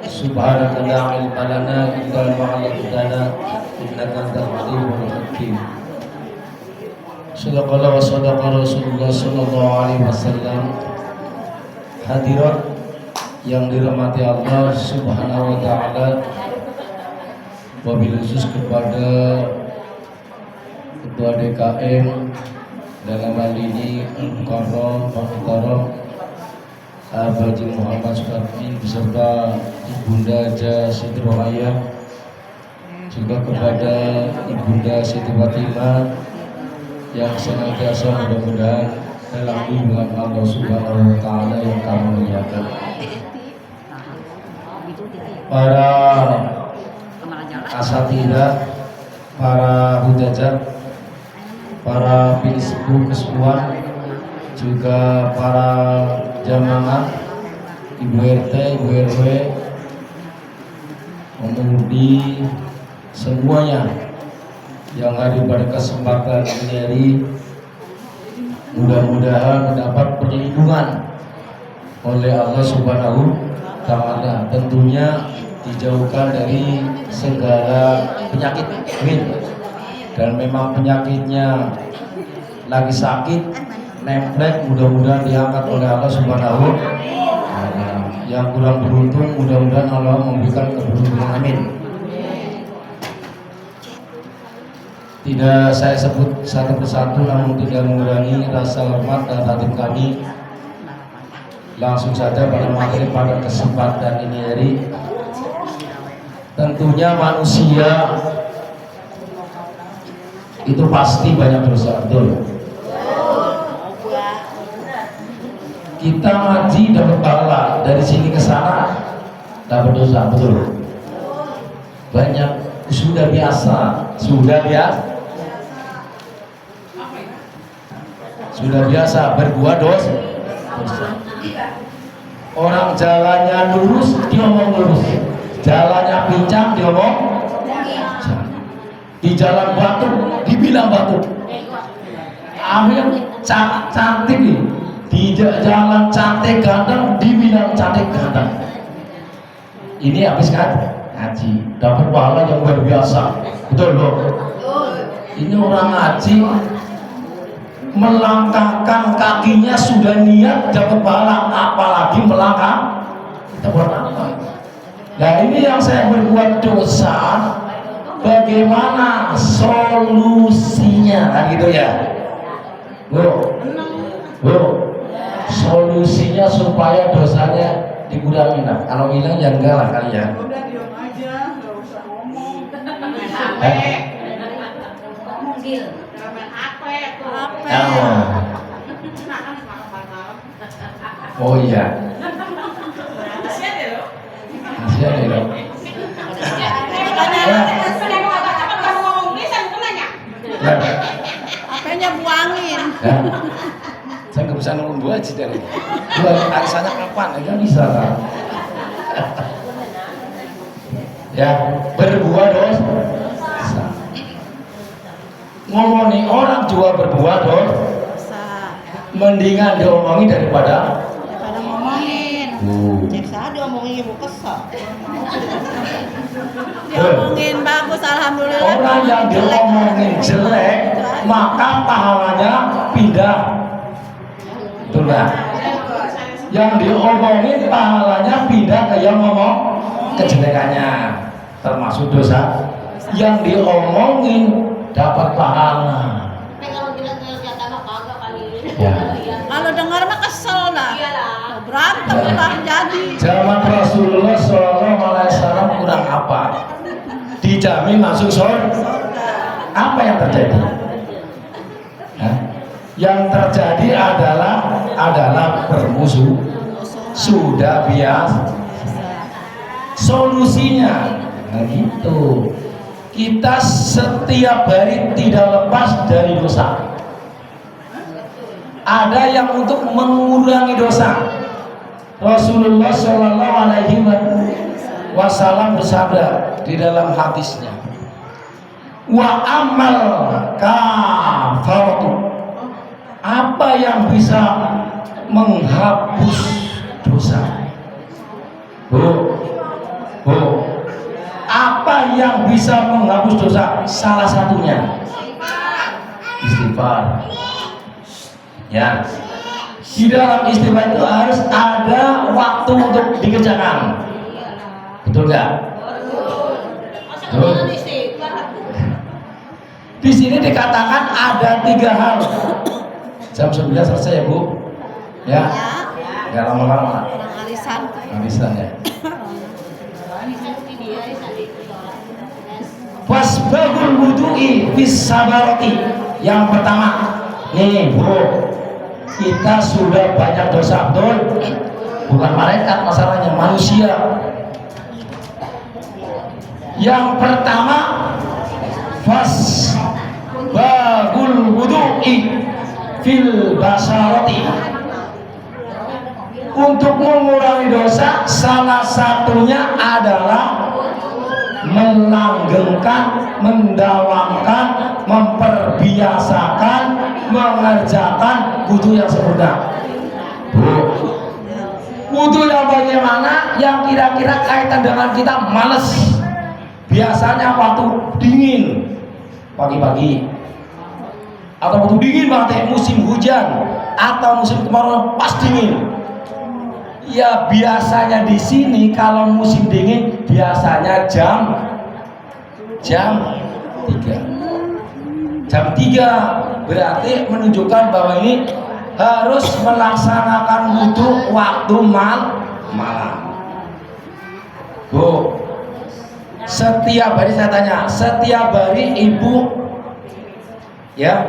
Subhanaka la ilma lana illa ma 'allamtana innaka antal alimul hakim. Shallallahu wa sadaqa Rasulullah sallallahu alaihi wasallam. Hadirat yang dirahmati Allah Subhanahu wa taala, wabil khusus kepada Ketua DKM dalam hal ini Al-Mukarram Haji Muhammad Sukarmi beserta Ibunda Haja Siti Rohaya, juga kepada Ibunda Siti Fatimah yang senantiasa mudah-mudahan dalam lindungan Allah Subhanahu wa taala yang kami muliakan. Para asatidzah, para hujajat, para bilisbu kesepuan, juga para jamaah, Ibu RT, Ibu RW, mengundi semuanya yang hadir pada kesempatan ini hari, mudah-mudahan mendapat perlindungan oleh Allah Subhanahu taala, tentunya dijauhkan dari segala penyakit. Amin. Dan memang penyakitnya lagi sakit, nemplek, mudah-mudahan diangkat oleh Allah Subhanahu taala. Yang kurang beruntung, mudah-mudahan Allah memberikan keberuntungan. Amin. Tidak saya sebut satu persatu, namun tidak mengurangi rasa hormat dan hati kami. Langsung saja pada materi pada kesempatan ini hari. Tentunya manusia itu pasti banyak dosa, betul. Kita ngaji dapat pahala, dari sini ke sana dapat dosa, betul. Banyak sudah biasa berbuat dosa. Orang jalannya lurus, dia ngomong lurus. Jalannya pincang, dia ngomong pincang. Di jalan batu, dibilang batu. Akhirnya cantik nih. Di jalan cantik ganteng, dibilang cantik ganteng. Ini habis kan ngaji, dapat pahala yang luar biasa, betul loh. Ini orang ngaji melangkahkan kakinya sudah niat dapat pahala, apalagi melangkah dapat apa? Nah ini yang saya berbuat dosa, bagaimana solusinya, kan gitu ya, bro. Solusinya supaya dosanya dikurangi. Nah, kalau hilang ya enggak lah kali ya. Udah diam aja, nggak usah ngomong. Oh iya. Kasihan ya lo. Kasihan ya lo. Apanya buangin. Saya nggak bisa nunggu dua aja dari dua arisannya kapan? Nggak bisa lah. Ya berbuat dosa. Ngomongin orang juga berbuat dosa. Mendingan diomongi daripada ngomongin. Cek saya diomongin ibu kesel. Diomongin bagus, alhamdulillah. Orang yang diomongin jelek, maka pahalanya pindah. Betul nggak? Yang diomongin pahalanya pindah ke yang ngomong kejelekannya, termasuk dosa. Yang diomongin dapat pahala. Ya. Kalau dengar mah kesel lah. Berantem lah jadi. Zaman Rasulullah SAW kurang apa? Dijamin masuk surga. Apa yang terjadi? Yang terjadi adalah bermusuh. Sudah biasa. Solusinya gitu. Kita setiap hari tidak lepas dari dosa. Ada yang untuk mengurangi dosa. Rasulullah Shallallahu Alaihi Wasallam bersabda di dalam hadisnya, wa amal kafaratu, apa yang bisa menghapus dosa, Bu, bu, apa yang bisa menghapus dosa? Salah satunya istighfar. Ya, di dalam istighfar itu harus ada waktu untuk dikerjakan. Betul nggak? Betul. Di sini dikatakan ada 3 hal. Jam 9 selesai ya Bu. Ya, nggak lama-lama. Arisan ya. Wasbagul wudu'i bis sabarati. Yang pertama, nih Bu, kita sudah banyak dosa, betul? Bukan malaikat masalahnya, manusia. Yang pertama, fasbagul wudu'i fil basarati. Untuk mengurangi dosa, salah satunya adalah melanggengkan, mendawamkan, memperbiasakan, mengerjakan wudu yang sempurna. Wudu yang bagaimana? Yang kira-kira kaitan dengan kita males. Biasanya waktu dingin, pagi-pagi, atau waktu dingin banget, musim hujan atau musim kemarau pas dingin. Ya biasanya di sini kalau musim dingin biasanya jam 3. Jam 3 berarti menunjukkan bahwa ini harus melaksanakan wudu waktu malam. Bu, setiap hari saya tanya, setiap hari ibu ya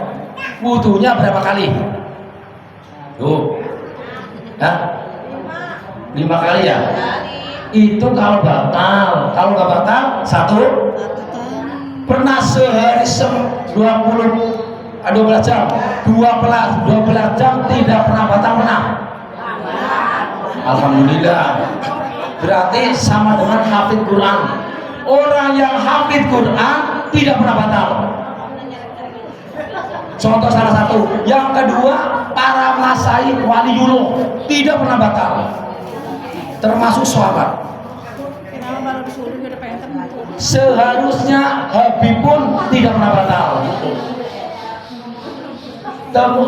wudunya berapa kali? Tuh, 5 kali ya? Itu kalau batal. Kalau nggak batal, 1. Pernah sehari 12 jam 12 jam tidak pernah batal? Pernah? Alhamdulillah. Berarti sama dengan hafid Quran. Orang yang hafid Quran tidak pernah batal. Contoh salah satu. Yang kedua, para masyayikh waliullah tidak pernah batal, termasuk sahabat. Seharusnya Habib pun tidak pernah batal.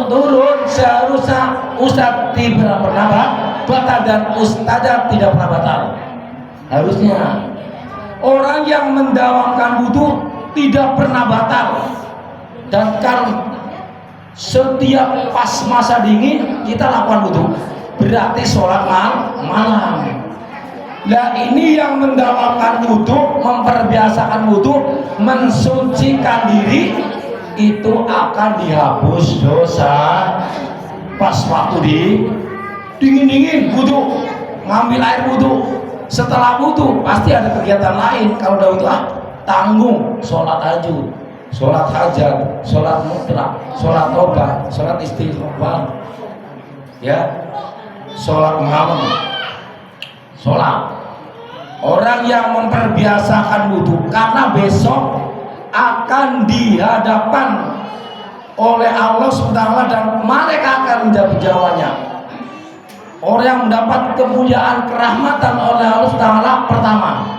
Turun seharusnya Ustadz tidak pernah batal dan Ustadzah tidak pernah batal. Harusnya orang yang mendawamkan wudu tidak pernah batal. Dan kalau setiap pas masa dingin kita lakukan wudu, berarti sholat malam. Nah ini yang mendawamkan wudu, memperbiasakan wudu, mensucikan diri, itu akan dihapus dosa. Pas waktu di dingin wudu, ngambil air wudu, setelah wudu pasti ada kegiatan lain. Kalau udah wudu tanggung, sholat tahajud, sholat hajat, sholat mutlak, sholat tobat, sholat istighfar, ya, sholat malam. Sholat. Orang yang memperbiasakan wudu, karena besok akan dihadapkan oleh Allah SWT dan malaikat akan menjawab jawabannya. Orang yang mendapat kemuliaan kerahmatan oleh Allah SWT, pertama,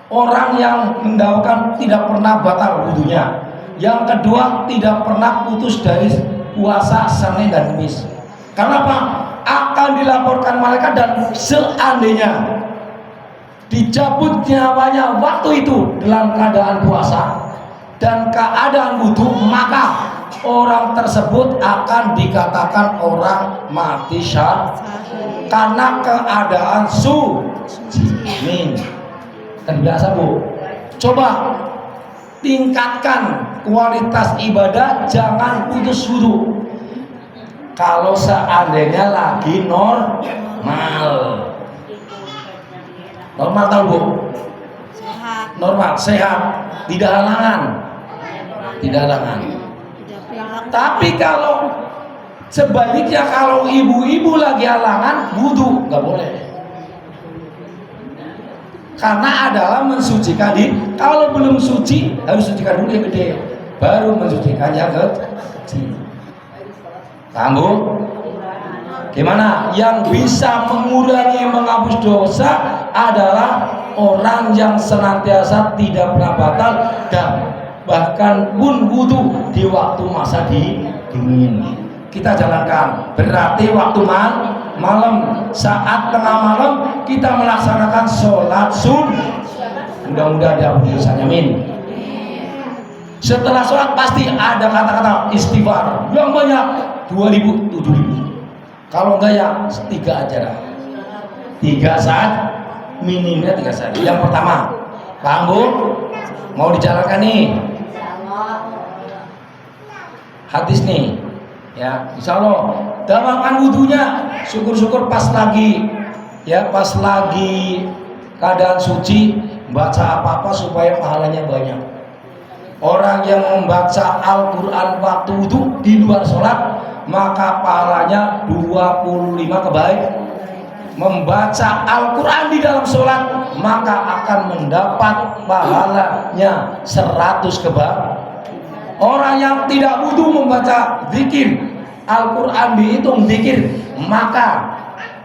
orang yang mendapatkan tidak pernah batal wudunya. Yang kedua, tidak pernah putus dari puasa Senin dan Kamis. Kenapa? Akan dilaporkan malaikat dan seandainya dicabut nyawanya waktu itu dalam keadaan puasa dan keadaan wudu, maka orang tersebut akan dikatakan orang mati syahid karena keadaan suci. Dan biasa Bu, coba tingkatkan kualitas ibadah, jangan putus wudu. Kalau seandainya lagi normal tahu Bu? Sehat. Normal, sehat, tidak halangan. Tapi kalau sebaliknya, kalau ibu-ibu lagi halangan, wudu nggak boleh. Karena adalah mensucikan diri. Kalau belum suci, harus sucikan dulu yang gede, baru mensucikan yang kecil. Kamu gimana? Yang bisa mengurangi, menghapus dosa adalah orang yang senantiasa tidak pernah batal dan bahkan pun wudu di waktu masa dingin. Kita jalankan, berarti waktu malam, saat tengah malam kita melaksanakan sholat mudah-mudahan diampuni dosanya, amin. Setelah sholat pasti ada kata-kata istighfar yang banyak, 2000, 7000. Kalau enggak ya 3 aja lah, 3 saat, minimnya 3 saat. Yang pertama, paham Bu? Mau dijalankan nih hadis nih ya, insya Allah dapatkan wudhunya. Syukur-syukur pas lagi keadaan suci baca apa-apa supaya pahalanya banyak. Orang yang membaca Al-Quran waktu wudhu di luar sholat maka pahalanya 25 kebaikan. Membaca Al-Quran di dalam sholat maka akan mendapat pahalanya 100 kebaikan. Orang yang tidak wudhu membaca zikir Al-Quran dihitung zikir, maka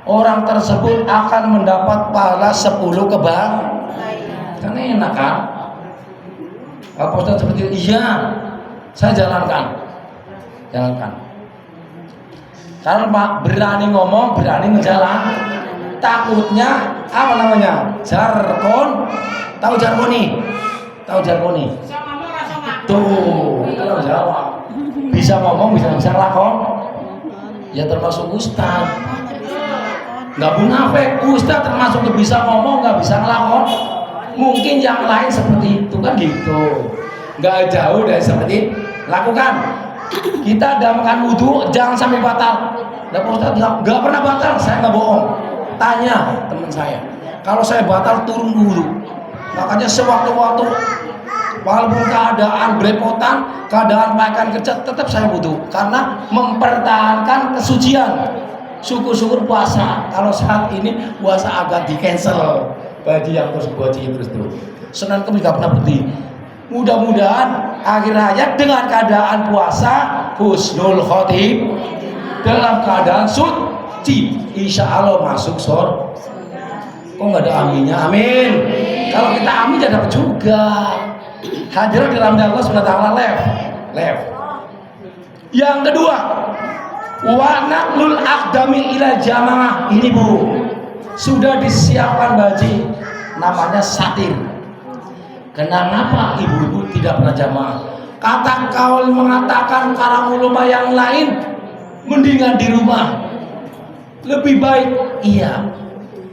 orang tersebut akan mendapat pahala 10 kebaikan. Kan enak kan? Apa Ustaz seperti itu? Iya, saya jalankan. Karena Pak berani ngomong, berani menjalan. Takutnya apa namanya? Jargon. Tahu jargoni? Tuh, itu harus jawab. Bisa ngomong, bisa ngelakon. Ya termasuk ustaz. Nggak munafik, ustaz termasuk bisa ngomong, nggak bisa ngelakon. Mungkin yang lain seperti itu kan gitu. Nggak jauh dari seperti lakukan. Kita dalamkan wudhu, jangan sampai batal. Nah, Ustaz nggak pernah batal, saya nggak bohong. Tanya teman saya, kalau saya batal turun wudhu. Makanya sewaktu-waktu walaupun keadaan berepotan, keadaan makan kerja, tetap saya butuh karena mempertahankan kesucian. Syukur-syukur puasa. Kalau saat ini puasa agak di cancel, bagi yang terus tuh. Senin Kamis nggak pernah berhenti. Mudah-mudahan akhir hayat dengan keadaan puasa husnul khotim, dalam keadaan suci, insya Allah masuk surga. Kok nggak ada aminnya? Amin. Kalau kita amin ya dapat juga. Hadir di dalam Allah SWT left. Yang kedua, wa naqlul aqdami ila jamaah. Ini Bu, sudah disiapkan baji, namanya satir. Kenapa ibu-ibu tidak pernah jamaah? Kata kaul mengatakan para ulama yang lain mendingan di rumah lebih baik. Iya,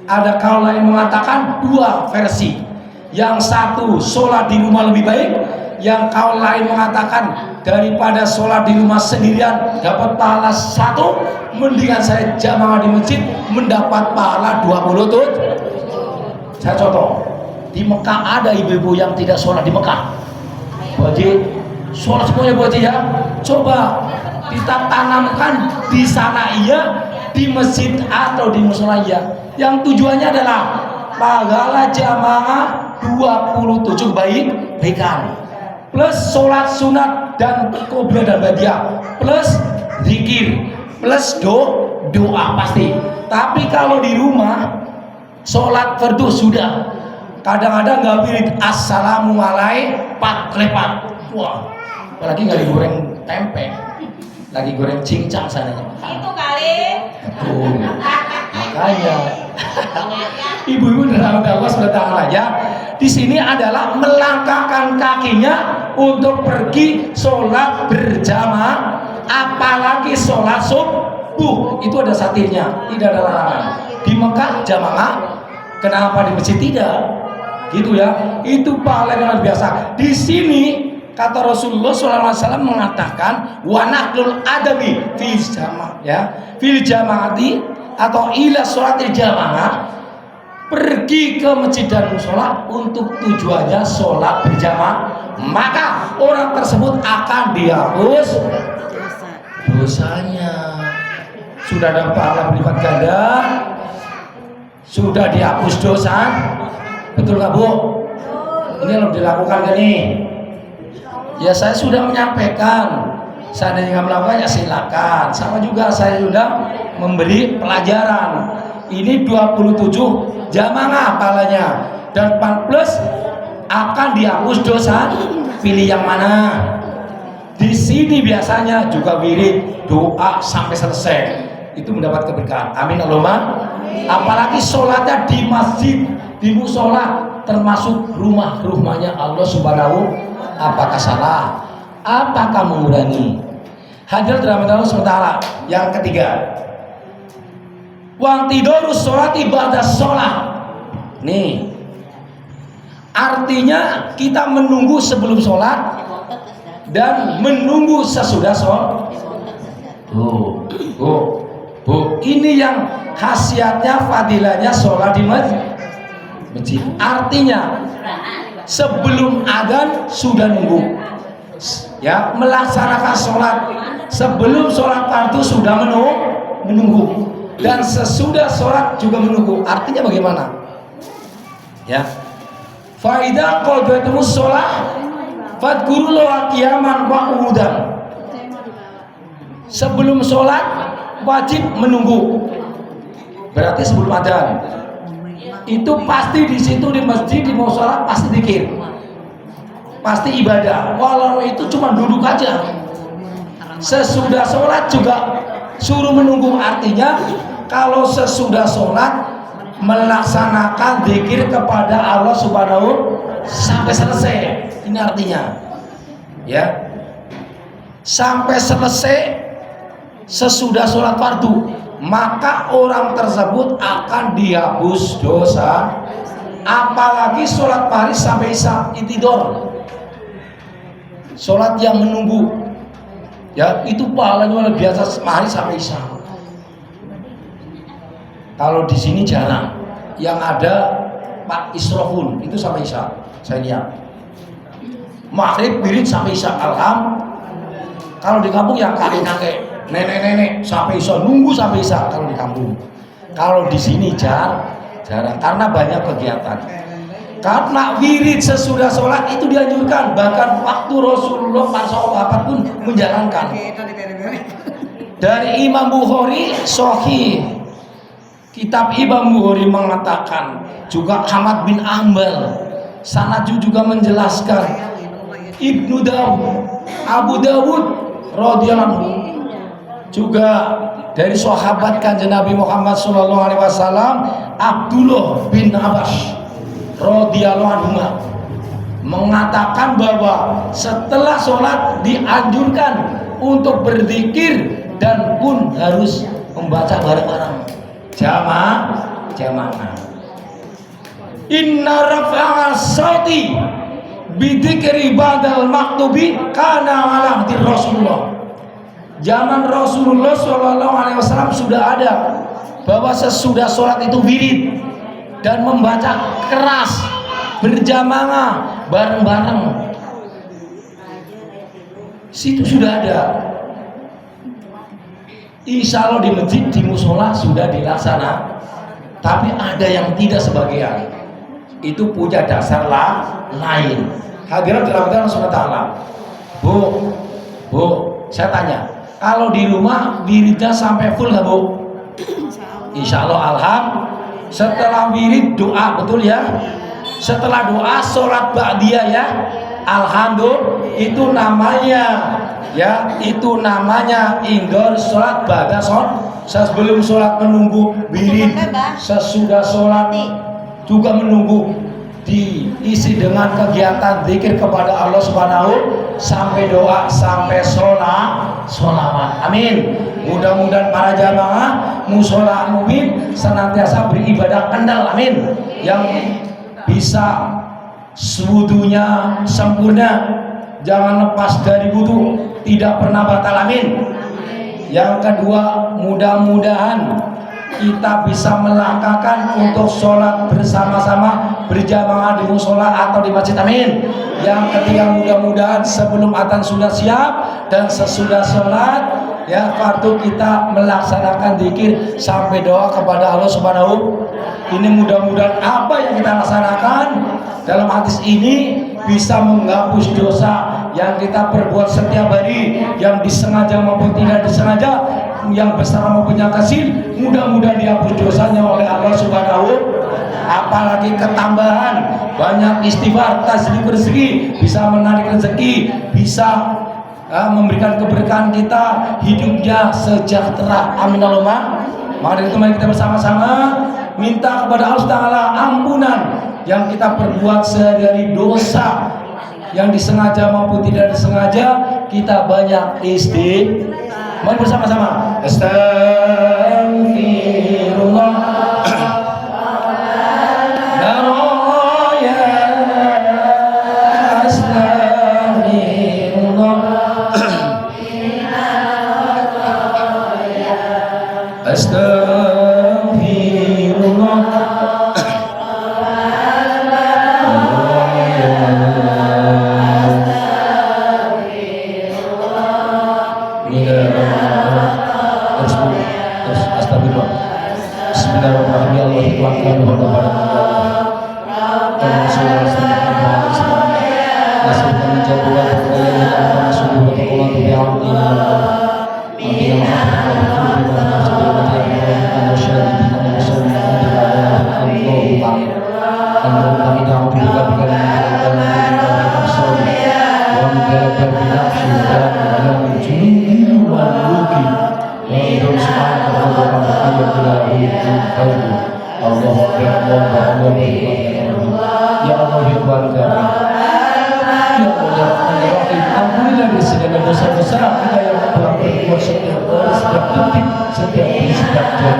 ada kaul lain mengatakan 2 versi. Yang satu, sholat di rumah lebih baik. Yang kaul lain mengatakan daripada sholat di rumah sendirian dapat pahala 1, mendingan saya jamaah di masjid mendapat pahala 20 tuh. Saya contoh, di Mekah ada ibu-ibu yang tidak sholat di Mekah. Bu Haji, sholat semuanya Bu Haji ya. Coba kita tanamkan di sana iya, di masjid atau di musola iya. Yang tujuannya adalah pahala jamaah 27 kebaikan plus sholat sunat dan qobliyah dan badiah plus zikir plus doa pasti. Tapi kalau di rumah sholat fardu sudah kadang-kadang nggak wirid assalamualaikum 4 kelepat. Wah, apalagi nggak digoreng tempe, lagi goreng cincang sananya. Itu kali. Betul. Makanya ibu-ibu dalam Allah SWT aja di sini adalah melangkahkan kakinya untuk pergi sholat berjamaah, apalagi sholat subuh. Itu ada satirnya, tidak ada larangan. Di Mekah jamaah, kenapa di masjid tidak? Gitu ya. Itu pahala yang luar biasa. Di sini kata Rasulullah SAW mengatakan wa naqlul adabi fil jamaah, ya, fil jamaati atau ila sholatil jamaah, pergi ke masjid dan musola untuk tujuannya sholat berjamaah, maka orang tersebut akan dihapus dosanya. Sudah ada pahala berlipat ganda, sudah dihapus dosa. Betul nggak Bu? Ini harus dilakukan kan nih? Ya saya sudah menyampaikan. Seandainya nggak melakukan ya silakan. Sama juga saya sudah memberi pelajaran. Ini 27 jamaah pahalanya, dan 4 plus akan dihapus dosa. Pilih yang mana? Di sini biasanya juga wirid doa sampai selesai, itu mendapat keberkahan. Amin Allahumma. Apalagi sholatnya di masjid, di musola, termasuk rumahnya Allah Subhanahu. Apakah salah? Apakah mengurangi? Hadir dalam Allah sementara. Yang ketiga, wang tidurus sholat ibadah sholat. Nih, artinya kita menunggu sebelum sholat dan menunggu sesudah sholat. Ini yang khasiatnya, fadilahnya sholat di masjid. Artinya sebelum adzan sudah nunggu, ya, melaksanakan sholat. Sebelum sholat fardu sudah menunggu, dan sesudah sholat juga menunggu. Artinya bagaimana? Ya, faidah qadaytumus sholat fadhkurullaha qiyaman wa qu'udan. Sebelum sholat wajib menunggu, berarti sebelum adzan. Itu pasti di situ, di masjid, di mushola pasti zikir, pasti ibadah. Walau itu cuma duduk aja. Sesudah sholat juga suruh menunggu. Artinya kalau sesudah sholat melaksanakan zikir kepada Allah Subhanahu sampai selesai. Ini artinya, ya, sampai selesai sesudah sholat fardu, maka orang tersebut akan dihapus dosa. Apalagi sholat fardu sampai isya, itidor, sholat yang menunggu, ya, itu pahalanya luar biasa, hari sampai isya. Kalau di sini jarang, yang ada Pak Isrofun itu sampai isya, saya lihat. Maghrib wirid sampai isya. Kalau di kampung yang kakek-kakek, nenek-nenek sampai isya, nunggu sampai isya kalau di kampung. Kalau di sini jarang, karena banyak kegiatan. Karena wirid sesudah sholat itu dianjurkan, bahkan waktu Rasulullah para sahabat pun menjalankan. Dari Imam Bukhari Sahih, kitab Imam Bukhari mengatakan, juga Ahmad bin Ambal, sanad juga menjelaskan, Ibnu Dawud, Abu Dawud radhiyallahu anhu, juga dari sahabat Kanjeng Nabi Muhammad sallallahu alaihi wasallam, Abdullah bin Abbas radhiyallahu anhu mengatakan bahwa setelah sholat dianjurkan untuk berzikir dan pun harus membaca bareng-bareng, jamaah. Inna rafa'al sauti bidzikri ba'dal maktubi kana ala ahdi Rasulullah. Zaman Rasulullah sallallahu alaihi wasallam sudah ada bahwa sesudah sholat itu wirid dan membaca keras berjamaah bareng-bareng. Situ sudah ada. Insya Allah di masjid, di musola sudah dilaksanakan. Tapi ada yang tidak sebagian. Itu punya dasar lain. Hadirat dirahmati Allah SWT. Bu, saya tanya, kalau di rumah wiridnya sampai full nggak, Bu? Insya Allah, alhamdulillah. Setelah wirid doa, betul ya? Setelah doa sholat ba'diyah, ya, alhamdulillah. Itu namanya, ya, itu namanya indor sholat ba'da sholat. Sebelum sholat menunggu wirid, sesudah sholat juga menunggu, diisi dengan kegiatan zikir kepada Allah Subhanahu sampai doa, sampai sholawat. Amin. Mudah-mudahan para jamaah musola mukmin senantiasa beribadah kendal. Amin. Yang bisa wudunya sempurna, jangan lepas dari wudu, tidak pernah batal. Amin. Yang kedua, mudah-mudahan kita bisa melangkahkan untuk sholat bersama-sama berjamaah di musola atau di masjid. Amin. Yang ketiga, mudah-mudahan sebelum adzan sudah siap dan sesudah sholat, ya, fardu kita melaksanakan zikir sampai doa kepada Allah Subhanahu. Ini mudah-mudahan apa yang kita laksanakan dalam hadis ini bisa menghapus dosa yang kita perbuat setiap hari, yang disengaja maupun tidak disengaja. yang besar maupun yang kecil, mudah-mudahan dihapus dosanya oleh Allah Subhanahu. Apalagi ketambahan banyak istighfar, tasbih rezeki, bisa menarik rezeki, bisa memberikan keberkahan kita, hidupnya sejahtera. Amin Allahumma. Maka dari itu mari kita bersama-sama minta kepada Allah Taala ampunan yang kita perbuat sehari-hari, dosa yang disengaja maupun tidak disengaja, kita banyak istighfar. Mari bersama-sama. Astaghfirullah. Ampunilah dari segala dosa-dosa kita yang telah berbuat setiap detik, setiap hari, setiap jam.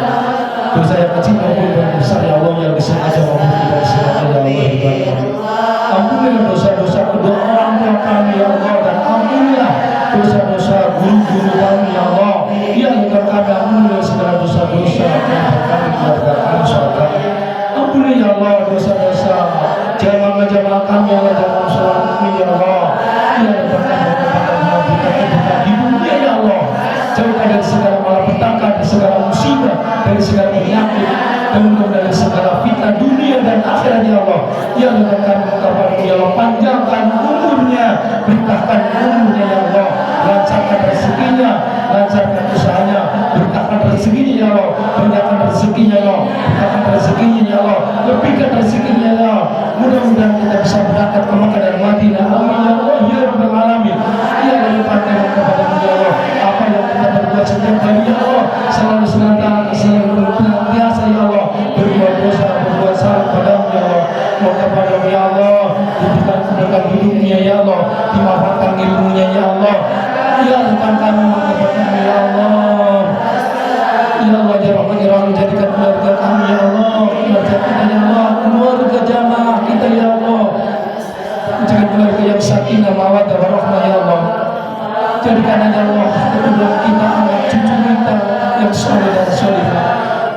Dosa yang kecil maupun yang besar ya Allah, yang disengaja maupun tidak disengaja ya Allah ibadah. Ampunilah dosa-dosa kedua orang tua kami ya Allah, dan ampunilah dosa-dosa guru-guru kami ya Allah. Ya Allah kami ampunilah segala dosa-dosa kami keluarga kami saudara. Ampunilah ya Allah dosa-dosa jamaah-jamaah kami ya Allah, dalam sholat kami ya Allah. Ya Allah di dunia ya Allah, jauhkan dari segala malapetaka, dari segala musibah, dari segala penyakit, dan dari segala fitnah dunia dan akhirat ya Allah. Ya Allah kami ya Allah, panjangkan umurnya, berkahkan umurnya ya Allah, lancarkan rezekinya, lancarkan usahanya, berkahkan rezekinya ya Allah, banyakkan rezekinya ya Allah, berkahkan rezekinya ya Allah, lebihkan rezekinya ya Allah. Mudah-mudahan kita bisa berangkat ke Makkah dan Madinah. Amin ya Allah ya Rabbal Alamin. Ya Allah limpahkan kepada ya Allah apa yang kita berbuat setiap hari ya Allah, selalu senantiasa ya Allah berbuat dosa, berbuat salah padamu ya Allah. Moga padamu ya Allah diberikan keberkahan hidupnya ya Allah, dimanfaatkan ilmunya ya Allah. Ya Tuhan kami kepada ya Allah. Ya Allah ya Rahman jadikan keluarga kami ya Allah, keluarga kita ya Allah, keluarga jamaah kita ya Allah, jadikan keluarga yang sakinah mawaddah warahmah ya Allah. Jadikan ya Allah kedua kita, anak cucu kita yang soleh dan solehah.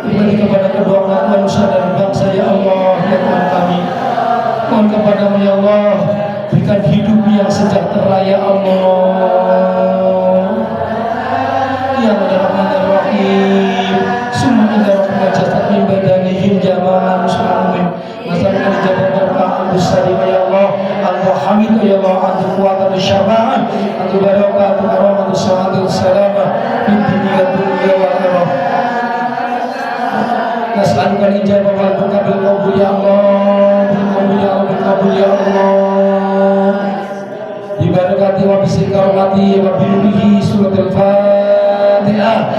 Beri kepada kedua orang tua nusa dan bangsa ya Allah ya Tuhan kami. Mohon kepadamu ya Allah, berikan hidup yang sejahtera ya Allah. Ya Allah Rahman Rahim. Summa inna rabbaka jazaa'u badanihim jama'an muslimin. Masalkan jabatan Abdus Salim ya Allah, Al-Hamid ya Allah, Abdul Quwwat al-Syafa'an, Abdul Barakah, Abdul Karam, Abdul Samad, Abdul Salamah, Bin Dunia Dunia wal Akhirah. Nas'aluka al-ijabah wal bil qabul ya Allah, bil qabul ya Allah, bil qabul ya Allah. Bi barakati wa bi karamati wa bi nurihi suratul Fatihah.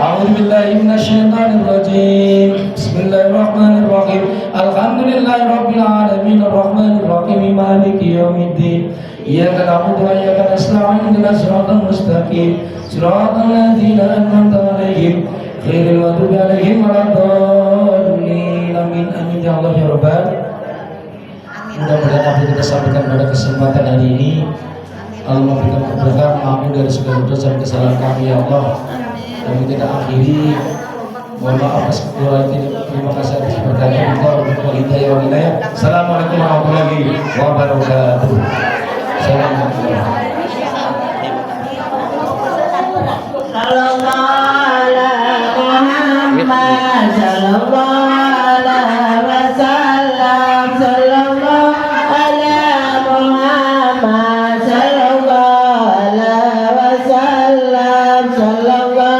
A'udzu billahi minasy syaithanir rajim. Bismillahirrahmanirrahim. Alhamdulillahi rabbil alamin arrahmanir rahim maliki yaumiddin. Iyyaka na'budu wa iyyaka nasta'in ihdinas siratal mustaqim. Siratal ladzina an'amta 'alaihim ghairil maghdubi 'alaihim waladdallin. Amin amin ya Allah ya Rabbal. Mudah-mudahan apa yang kita sampaikan pada kesempatan hari ini Allah memberikan keberkahan, maafkan dari segala dosa dan kesalahan kami ya Allah. Dan kita akhiri, mohon maaf atas kekurangan ini. Terima kasih atas berkahnya Allah untuk hidayah wa wilayah. Assalamualaikum warahmatullahi wabarakatuh. Assalamualaikum. Sallallahu alaihi Muhammad, sallallahu alaihi wasallam, sallallahu alaihi Muhammad, sallallahu alaihi wasallam, sallallahu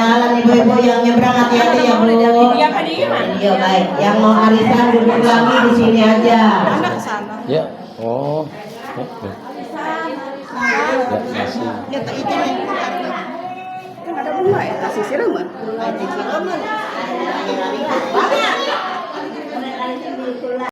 jalan ibu-ibu yang nyebrang hati-hati ya Bu. Iya kan dia mah. Iya baik. Yang mau arisan duduk lagi di sini aja. Mana ke sana? Ya. Oh. Ya, masih. Ya tak itu nih. Kan ada bunga ya, kasih siruman. Ada siluman.